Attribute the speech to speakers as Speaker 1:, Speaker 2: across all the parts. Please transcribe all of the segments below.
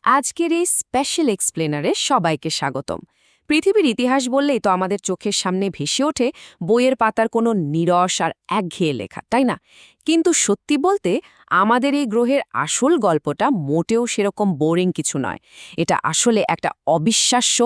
Speaker 1: আজকের এই স্পেশাল এক্সপ্লেনারে সবাইকে স্বাগতম। পৃথিবীর ইতিহাস বললেই তো আমাদের চোখের সামনে ভেসে ওঠে বইয়ের পাতার কোনো নিরস আর একঘেয়ে লেখা, তাই না? কিন্তু সত্যি বলতে আমাদের এই গ্রহের আসল গল্পটা মোটেও সেরকম বোরিং কিছু নয়। এটা আসলে একটা অবিশ্বাস্য,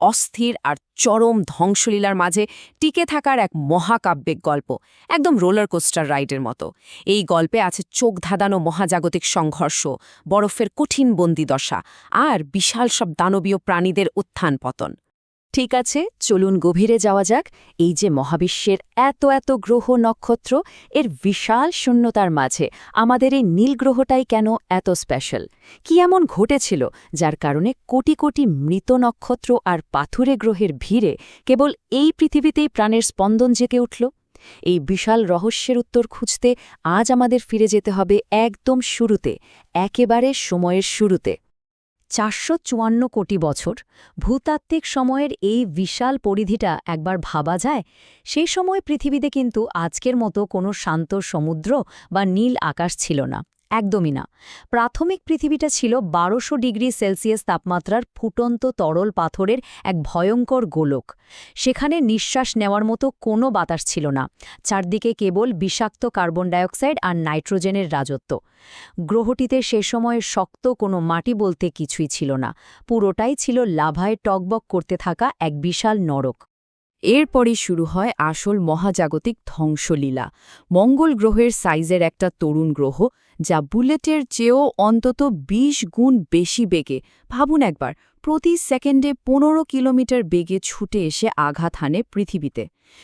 Speaker 1: অস্থির আর চরম ধ্বংসলীলার মাঝে টিকে থাকার এক মহাকাব্যিক গল্প, একদম রোলার কোস্টার রাইডের মতো। এই গল্পে আছে চোখ ধাঁধানো মহাজাগতিক সংঘর্ষ, বরফের কঠিন বন্দিদশা আর বিশাল সব দানবীয় প্রাণীদের উত্থান পতন।
Speaker 2: ঠিক আছে, চলুন গভীরে যাওয়া যাক। এই যে মহাবিশ্বের এত এত গ্রহ নক্ষত্র, এর বিশাল শূন্যতার মাঝে আমাদের এই নীল গ্রহটাই কেন এত স্পেশাল? কি এমন ঘটেছিল যার কারণে কোটি কোটি মৃত নক্ষত্র আর পাথুরে গ্রহের ভিড়ে কেবল এই পৃথিবীতেই প্রাণের স্পন্দন জেগে উঠল? এই বিশাল রহস্যের উত্তর খুঁজতে আজ আমাদের ফিরে যেতে হবে একদম শুরুতে, একেবারে সময়ের শুরুতে। ৪৫৪ কোটি বছর, ভূতাত্ত্বিক সময়ের এই বিশাল পরিধিটা একবার ভাবা যায়? সেই সময় পৃথিবীতে কিন্তু আজকের মতো কোনো শান্ত সমুদ্র বা নীল আকাশ ছিল না, একদমই না। প্রাথমিক পৃথিবীটা ছিল ১২০০ ডিগ্রি সেলসিয়াস তাপমাত্রার ফুটন্ত তরল পাথরের এক ভয়ঙ্কর গোলক। সেখানে নিঃশ্বাস নেওয়ার মতো কোনো বাতাস ছিল না, চারদিকে কেবল বিষাক্ত কার্বন ডাইঅক্সাইড আর নাইট্রোজেনের রাজত্ব। গ্রহটিতে সে সময়ে শক্ত কোনো মাটি বলতে কিছুই ছিল না, পুরোটাই ছিল লাভায় টকবক করতে থাকা এক বিশাল নরক।
Speaker 1: এরপরই শুরু হয় আসল মহাজাগতিক ধ্বংসলীলা। মঙ্গল গ্রহের সাইজের একটা তরুণ গ্রহ, যা বুলেটের চেয়েও অন্তত ২০ গুণ বেশি বেগে, ভাবুন একবার, প্রতি সেকেন্ডে ১৫ কিলোমিটার বেগে ছুটে এসে আঘাত হানে পৃথিবীতে।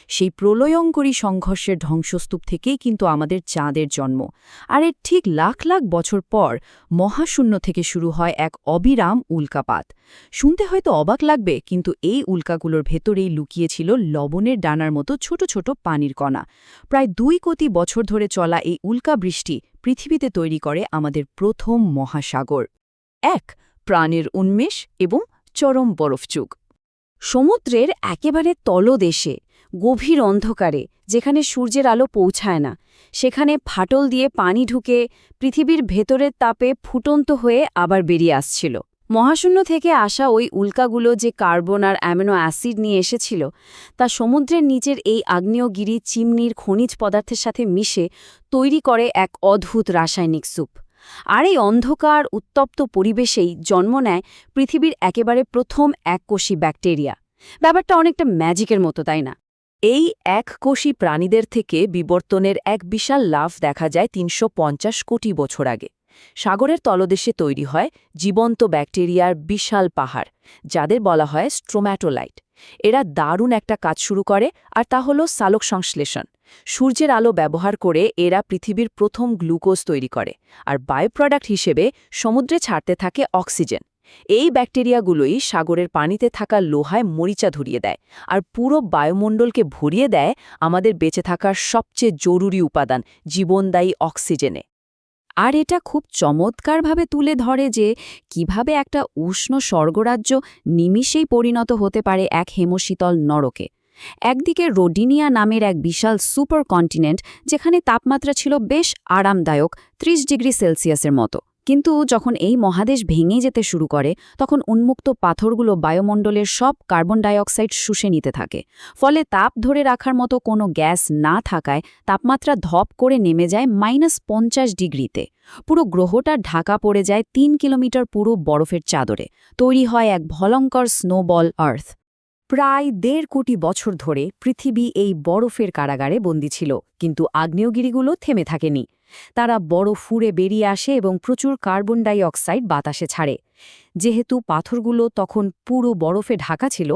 Speaker 1: সেই প্রলয়ঙ্করী সংঘর্ষের ধ্বংসস্তূপ থেকেই কিন্তু আমাদের চাঁদের জন্ম। আর এর ঠিক লাখ লাখ বছর পর মহাশূন্য থেকে শুরু হয় এক অবিরাম উল্কাপাত। শুনতে হয়তো অবাক লাগবে, কিন্তু এই উল্কাগুলোর ভেতরেই লুকিয়েছিল লবণের ডানার মতো ছোট ছোট পানির কণা। প্রায় ২ কোটি বছর ধরে চলা এই উল্কাবৃষ্টি পৃথিবীতে তৈরি করে আমাদের প্রথম মহাসাগর। এক, প্রাণের উন্মেষ এবং চরম বরফযুগ।
Speaker 2: সমুদ্রের একেবারে তলদেশে, গভীর অন্ধকারে, যেখানে সূর্যের আলো পৌঁছায় না, সেখানে ফাটল দিয়ে পানি ঢুকে পৃথিবীর ভেতরের তাপে ফুটন্ত হয়ে আবার বেরিয়ে আসছিল। মহাশূন্য থেকে আসা ওই উল্কাগুলো যে কার্বন আর অ্যামিনো অ্যাসিড নিয়ে এসেছিল, তা সমুদ্রের নিচের এই আগ্নেয়গিরি চিমনির খনিজ পদার্থের সাথে মিশে তৈরি করে এক অদ্ভুত রাসায়নিক স্যুপ। আর এই অন্ধকার উত্তপ্ত পরিবেশেই জন্ম নেয় পৃথিবীর একেবারে প্রথম এককোষী ব্যাকটেরিয়া। ব্যাপারটা অনেকটা ম্যাজিকের মতো, তাই না?
Speaker 1: এই এককোষী প্রাণীদের থেকে বিবর্তনের এক বিশাল লাফ দেখা যায় ৩৫০ কোটি বছর আগে। সাগরের তলদেশে তৈরি হয় জীবন্ত ব্যাকটেরিয়ার বিশাল পাহাড়, যাদের বলা হয় স্ট্রোম্যাটোলাইট। এরা দারুণ একটা কাজ শুরু করে, আর তা হল সালোক সংশ্লেষণ। সূর্যের আলো ব্যবহার করে এরা পৃথিবীর প্রথম গ্লুকোজ তৈরি করে, আর বায়োপ্রোডাক্ট হিসেবে সমুদ্রে ছাড়তে থাকে অক্সিজেন। এই ব্যাকটেরিয়াগুলোই সাগরের পানিতে থাকা লোহায় মরিচা ধরিয়ে দেয়, আর পুরো বায়ুমণ্ডলকে ভরিয়ে দেয় আমাদের বেঁচে থাকার সবচেয়ে জরুরি উপাদান, জীবনদায়ী অক্সিজেনে। আর এটা খুব চমৎকারভাবে তুলে ধরে যে কিভাবে একটা উষ্ণ স্বর্গরাজ্য নিমিষেই পরিণত হতে পারে এক হেমশীতল নরকে। একদিকে রোডিনিয়া নামের এক বিশাল সুপার কন্টিনেন্ট, যেখানে তাপমাত্রা ছিল বেশ আরামদায়ক, ৩০ ডিগ্রি সেলসিয়াসের মতো। কিন্তু যখন এই মহাদেশ ভেঙে যেতে শুরু করে, তখন উন্মুক্ত পাথরগুলো বায়ুমণ্ডলের সব কার্বন ডাইঅক্সাইড শুষে নিতে থাকে। ফলে তাপ ধরে রাখার মতো কোনো গ্যাস না থাকায় তাপমাত্রা ধপ করে নেমে যায় -৫০ ডিগ্রিতে। পুরো গ্রহটা ঢাকা পড়ে যায় ৩ কিলোমিটার পুরো বরফের চাদরে। তৈরি হয় এক ভয়ঙ্কর স্নোবল আর্থ। প্রায় ১.৫ কোটি বছর ধরে পৃথিবী এই বরফের কারাগারে বন্দী ছিল, কিন্তু আগ্নেয়গিরিগুলো থেমে থাকেনি। তারা বরফ ফুঁড়ে বেরিয়ে আসে এবং প্রচুর কার্বন ডাই অক্সাইড বাতাসে ছাড়ে। যেহেতু পাথরগুলো তখন পুরো বরফে ঢাকা ছিল,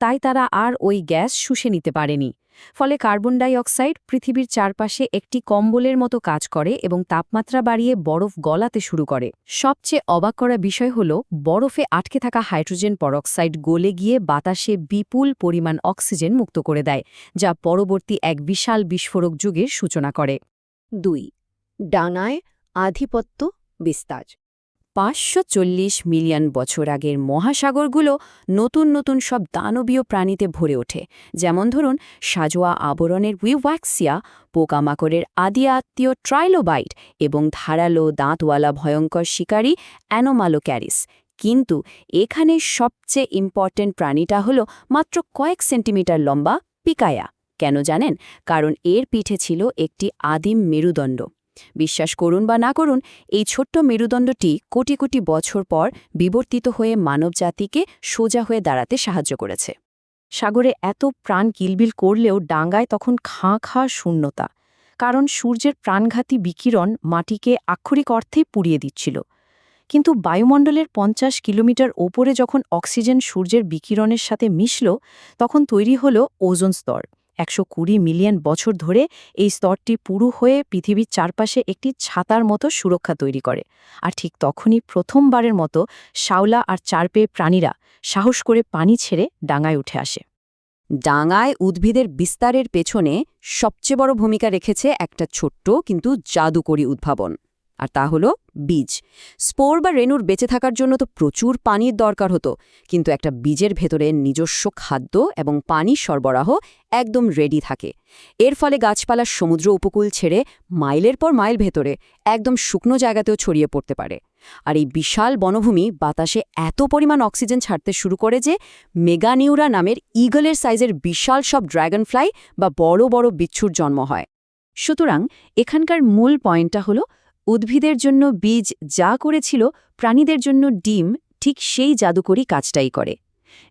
Speaker 1: তাই তারা আর ওই গ্যাস শুষে নিতে পারেনি। ফলে কার্বন ডাই অক্সাইড পৃথিবীর চারপাশে একটি কম্বলের মতো কাজ করে এবং তাপমাত্রা বাড়িয়ে বরফ গলাতে শুরু করে। সবচেয়ে অবাক করা বিষয় হল, বরফে আটকে থাকা হাইড্রোজেন পরক্সাইড গলে গিয়ে বাতাসে বিপুল পরিমাণ অক্সিজেন মুক্ত করে দেয়, যা পরবর্তী এক বিশাল বিস্ফোরক যুগের সূচনা করে।
Speaker 2: ২. ডাঙায় আধিপত্য বিস্তার।
Speaker 1: ৫৪০ মিলিয়ন বছর আগের মহাসাগরগুলো নতুন নতুন সব দানবীয় প্রাণীতে ভরে ওঠে। যেমন ধরুন, সাজোয়া আবরণের উইওয়াক্সিয়া, পোকামাকড়ের আদি আত্মীয় ট্রাইলোবাইট এবং ধারালো দাঁতওয়ালা ভয়ঙ্কর শিকারী অ্যানোমালোক্যারিস।
Speaker 2: কিন্তু এখানে সবচেয়ে ইম্পর্ট্যান্ট প্রাণীটা হলো মাত্র কয়েক সেন্টিমিটার লম্বা পিকায়া। কেন জানেন? কারণ এর পিঠে ছিল একটি আদিম মেরুদণ্ড। বিশ্বাস করুন বা না করুন, এই ছোট্ট মেরুদণ্ডটি কোটি কোটি বছর পর বিবর্তিত হয়ে মানবজাতিকে সোজা হয়ে দাঁড়াতে সাহায্য করেছে। সাগরে এত প্রাণ কিলবিল করলেও ডাঙায় তখন খাঁ খাঁ শূন্যতা, কারণ সূর্যের প্রাণঘাতী বিকিরণ মাটিকে আক্ষরিক অর্থেই পুড়িয়ে দিচ্ছিল। কিন্তু বায়ুমণ্ডলের ৫০ কিলোমিটার ওপরে যখন অক্সিজেন সূর্যের বিকিরণের সাথে মিশল, তখন তৈরি হল ওজোন স্তর। ১২০ মিলিয়ন বছর ধরে এই স্তরটি পুরু হয়ে পৃথিবীর চারপাশে একটি ছাতার মতো সুরক্ষা তৈরি করে। আর ঠিক তখনই প্রথমবারের মতো শাওলা আর চারপেয়ে প্রাণীরা সাহস করে পানি ছেড়ে ডাঙায় উঠে আসে। ডাঙায় উদ্ভিদের বিস্তারের পেছনে সবচেয়ে বড় ভূমিকা রেখেছে একটা ছোট্ট কিন্তু জাদুকরী উদ্ভাবন, আর তা হলো বীজ। স্পোর বা রেণুর বেঁচে থাকার জন্য তো প্রচুর পানির দরকার হতো, কিন্তু একটা বীজের ভেতরে নিজস্ব খাদ্য এবং পানি সরবরাহ একদম রেডি থাকে। এর ফলে গাছপালা সমুদ্র উপকূল ছেড়ে মাইলের পর মাইল ভেতরে একদম শুকনো জায়গাতেও ছড়িয়ে পড়তে পারে। আর এই বিশাল বনভূমি বাতাসে এত পরিমাণ অক্সিজেন ছাড়তে শুরু করে যে মেগানিউরা নামের ঈগলের সাইজের বিশাল সব ড্র্যাগন ফ্লাই বা বড় বড় বিচ্ছুর জন্ম হয়। সুতরাং এখানকার মূল পয়েন্টটা হলো, উদ্ভিদের জন্য বীজ যা করেছিল, প্রাণীদের জন্য ডিম ঠিক সেই জাদুকরী কাজটাই করে।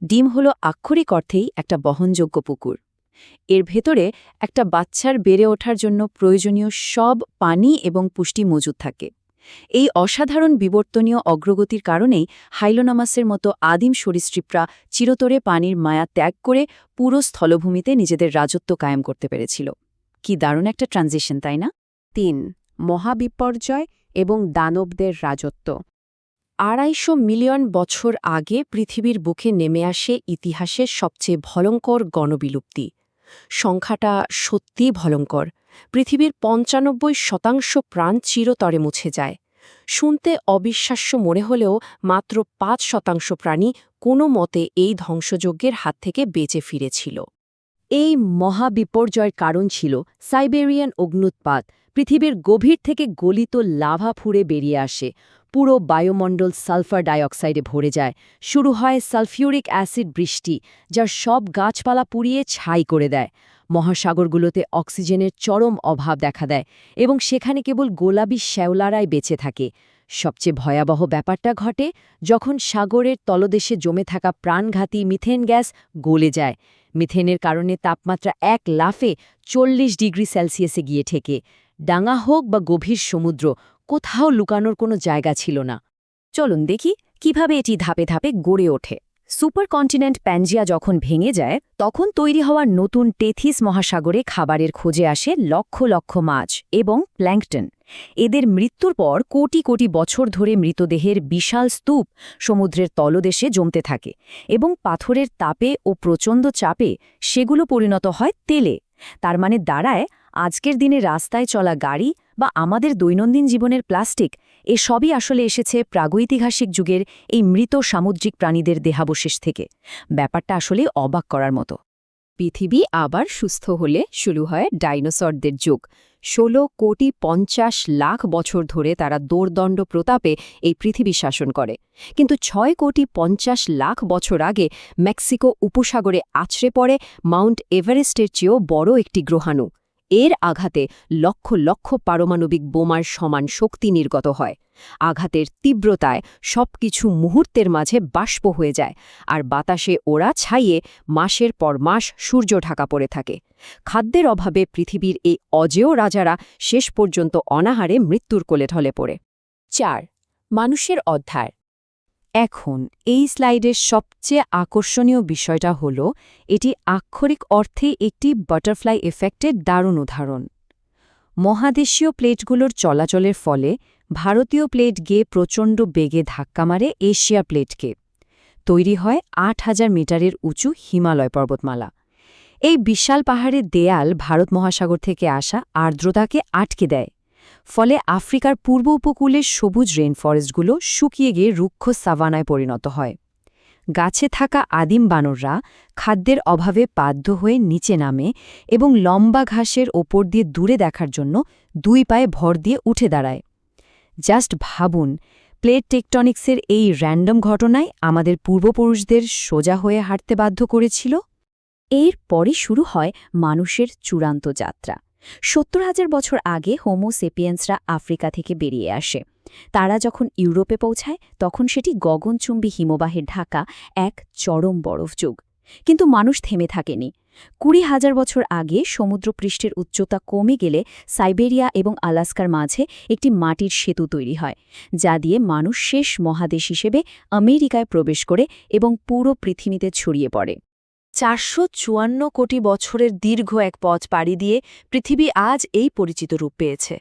Speaker 2: ডিম হলো আক্ষরিক অর্থেই একটা বহনযোগ্য পুকুর। এর ভেতরে একটা বাচ্চার বেড়ে ওঠার জন্য প্রয়োজনীয় সব পানি এবং পুষ্টি মজুদ থাকে। এই অসাধারণ বিবর্তনীয় অগ্রগতির কারণেই হাইলোনামাসের মতো আদিম সরীসৃপরা চিরতরে পানির মায়া ত্যাগ করে পুরো স্থলভূমিতে নিজেদের রাজত্ব কায়েম করতে পেরেছিল। কি দারুণ একটা ট্রানজিশন, তাই না?
Speaker 1: ৩. মহাবিপর্যয় এবং দানবদের রাজত্ব। ২৫০ মিলিয়ন বছর আগে পৃথিবীর বুকে নেমে আসে ইতিহাসের সবচেয়ে ভয়ঙ্কর গণবিলুপ্তি। সংখ্যাটা সত্যিই ভয়ঙ্কর। পৃথিবীর ৯৫% প্রাণ চিরতরে মুছে যায়। শুনতে অবিশ্বাস্য মনে হলেও মাত্র ৫% প্রাণী কোনো মতে এই ধ্বংসযজ্ঞের হাত থেকে বেঁচে ফিরেছিল। এই মহাবিপর্যয়ের কারণ ছিল সাইবেরিয়ান অগ্ন্যুৎপাত। পৃথিবীর গভীর থেকে গলিত লাভা ফুঁড়ে বেরিয়ে আসে। পুরো বায়ুমণ্ডল সালফার ডাইঅক্সাইডে ভরে যায়। শুরু হয় সালফিউরিক অ্যাসিড বৃষ্টি, যার সব গাছপালা পুড়িয়ে ছাই করে দেয়। মহাসাগরগুলোতে অক্সিজেনের চরম অভাব দেখা দেয় এবং সেখানে কেবল গোলাপি শ্যাওলারাই বেঁচে থাকে। সবচেয়ে ভয়াবহ ব্যাপারটা ঘটে যখন সাগরের তলদেশে জমে থাকা প্রাণঘাতী মিথেন গ্যাস গলে যায়। মিথেনের কারণে তাপমাত্রা এক লাফে ৪০ ডিগ্রি সেলসিয়াসে গিয়ে ঠেকে। ডাঙা হোক বা গভীর সমুদ্র, কোথাও লুকানোর কোনো জায়গা ছিল না। চলুন দেখি কিভাবে এটি ধাপে ধাপে গড়ে ওঠে। সুপারকন্টিনেন্ট প্যানজিয়া যখন ভেঙে যায়, তখন তৈরি হওয়ার নতুন টেথিস মহাসাগরে খাবারের খোঁজে আসে লক্ষ লক্ষ মাছ এবং প্ল্যাঙ্কটন। এদের মৃত্যুর পর কোটি কোটি বছর ধরে মৃতদেহের বিশাল স্তূপ সমুদ্রের তলদেশে জমতে থাকে এবং পাথরের তাপে ও প্রচণ্ড চাপে সেগুলো পরিণত হয় তেলে। তার মানে দাঁড়ায়, আজকের দিনে রাস্তায় চলা গাড়ি বা আমাদের দৈনন্দিন জীবনের প্লাস্টিক, এসবই আসলে এসেছে প্রাগৈতিহাসিক যুগের এই মৃত সামুদ্রিক প্রাণীদের দেহাবশেষ থেকে। ব্যাপারটা আসলে অবাক করার মতো। পৃথিবী আবার সুস্থ হলে শুরু হয় ডাইনোসরদের যুগ। ১৬ কোটি ৫০ লাখ বছর ধরে তারা দোর্দণ্ড প্রতাপে এই পৃথিবী শাসন করে। কিন্তু ৬ কোটি ৫০ লাখ বছর আগে মেক্সিকো উপসাগরে আছড়ে পড়ে মাউন্ট এভারেস্টের চেয়েও বড় একটি গ্রহাণু। এর আঘাতে লক্ষ লক্ষ পারমাণবিক বোমার সমান শক্তি নির্গত হয়। আঘাতের তীব্রতায় সবকিছু মুহূর্তের মাঝে বাষ্প হয়ে যায়, আর বাতাসে ওরা ছাইয়ে মাসের পর মাস সূর্য ঢাকা পড়ে থাকে। খাদ্যের অভাবে পৃথিবীর এই অজেয় রাজারা শেষ পর্যন্ত অনাহারে মৃত্যুর কোলে ঢলে পড়ে। ৪. মানুষের অধ্যায়। এখন এই স্লাইডের সবচেয়ে আকর্ষণীয় বিষয়টা হল, এটি আক্ষরিক অর্থে একটি বাটারফ্লাই এফেক্টের দারুণ উদাহরণ। মহাদেশীয় প্লেটগুলোর চলাচলের ফলে ভারতীয় প্লেট গিয়ে প্রচণ্ড বেগে ধাক্কা মারে এশিয়া প্লেটকে। তৈরি হয় ৮,০০০ মিটারের উঁচু হিমালয় পর্বতমালা। এই বিশাল পাহাড়ের দেয়াল ভারত মহাসাগর থেকে আসা আর্দ্রতাকে আটকে দেয়। ফলে আফ্রিকার পূর্ব উপকূলের সবুজ রেইনফরেস্টগুলো শুকিয়ে গিয়ে রুক্ষ সাভানায় পরিণত হয়। গাছে থাকা আদিম বানররা খাদ্যের অভাবে বাধ্য হয়ে নিচে নামে এবং লম্বা ঘাসের ওপর দিয়ে দূরে দেখার জন্য দুই পায়ে ভর দিয়ে উঠে দাঁড়ায়। জাস্ট ভাবুন,
Speaker 2: প্লেট টেকটনিক্সের এই র্যান্ডম ঘটনায় আমাদের পূর্বপুরুষদের সোজা হয়ে হাঁটতে বাধ্য করেছিল? এর পরে শুরু হয় মানুষের চূড়ান্ত যাত্রা। ৭০,০০০ বছর আগে হোমো সেপিয়েন্সরা আফ্রিকা থেকে বেরিয়ে আসে। তারা যখন ইউরোপে পৌঁছায় তখন সেটি গগনচুম্বী হিমবাহে ঢাকা এক চরম বরফ যুগ। কিন্তু মানুষ থেমে থাকেনি। ২০,০০০ বছর আগে সমুদ্রপৃষ্ঠের উচ্চতা কমে গেলে সাইবেরিয়া এবং আলাস্কার মাঝে একটি মাটির সেতু তৈরি হয়, যা দিয়ে মানুষ শেষ মহাদেশ হিসেবে আমেরিকায় প্রবেশ করে এবং পুরো পৃথিবীতে ছড়িয়ে পড়ে।
Speaker 1: ৪৫৪ কোটি বছরের দীর্ঘ এক পথ পাড়ি দিয়ে পৃথিবী আজ এই পরিচিত রূপ পেয়েছে।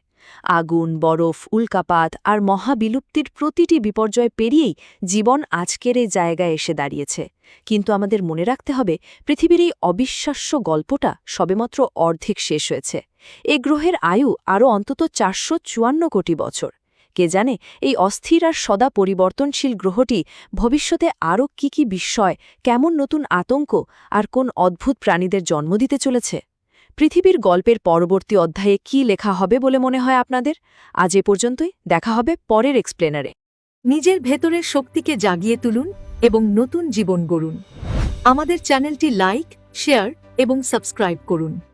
Speaker 1: আগুন, বরফ, উল্কাপাত আর মহাবিলুপ্তির প্রতিটি বিপর্যয় পেরিয়েই জীবন আজকের এই জায়গায় এসে দাঁড়িয়েছে। কিন্তু আমাদের মনে রাখতে হবে, পৃথিবীর এই অবিশ্বাস্য গল্পটা সবেমাত্র অর্ধেক শেষ হয়েছে। এই গ্রহের আয়ু আরও অন্তত ৪৫৪ কোটি বছর। কে জানে এই অস্থির আর সদা পরিবর্তনশীল গ্রহটি ভবিষ্যতে আরও কি বিস্ময়, কেমন নতুন আতঙ্ক আর কোন অদ্ভুত প্রাণীদের জন্ম দিতে চলেছে। পৃথিবীর গল্পের পরবর্তী অধ্যায়ে কি লেখা হবে বলে মনে হয় আপনাদের? আজ এ পর্যন্তই, দেখা হবে পরের এক্সপ্লেনারে।
Speaker 3: নিজের ভেতরের শক্তিকে জাগিয়ে তুলুন এবং নতুন জীবন গড়ুন। আমাদের চ্যানেলটি লাইক, শেয়ার এবং সাবস্ক্রাইব করুন।